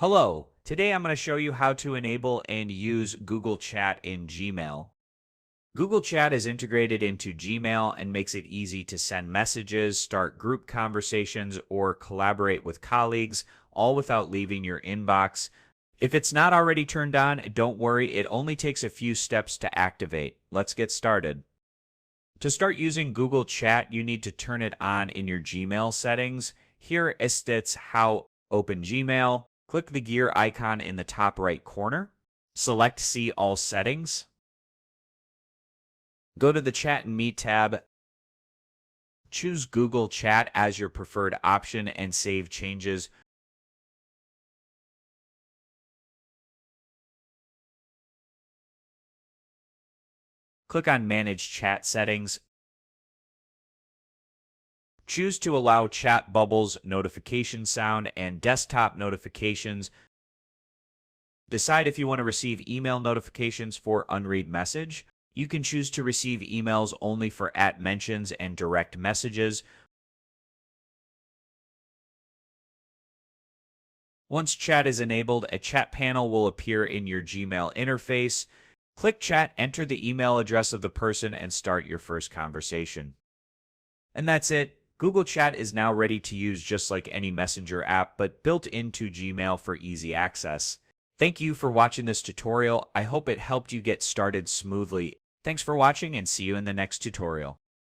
Hello, today I'm going to show you how to enable and use Google Chat in Gmail. Google Chat is integrated into Gmail and makes it easy to send messages, start group conversations, or collaborate with colleagues, all without leaving your inbox. If it's not already turned on, don't worry, it only takes a few steps to activate. Let's get started. To start using Google Chat, you need to turn it on in your Gmail settings. Here it states how open Gmail. Click the gear icon in the top right corner. Select See All Settings. Go to the Chat and Meet tab. Choose Google Chat as your preferred option and save changes. Click on Manage Chat Settings. Choose to allow chat bubbles, notification sound, and desktop notifications. Decide if you want to receive email notifications for unread message. You can choose to receive emails only for @mentions and direct messages. Once chat is enabled, a chat panel will appear in your Gmail interface. Click Chat, enter the email address of the person, and start your first conversation. And that's it. Google Chat is now ready to use just like any messenger app, but built into Gmail for easy access. Thank you for watching this tutorial. I hope it helped you get started smoothly. Thanks for watching and see you in the next tutorial.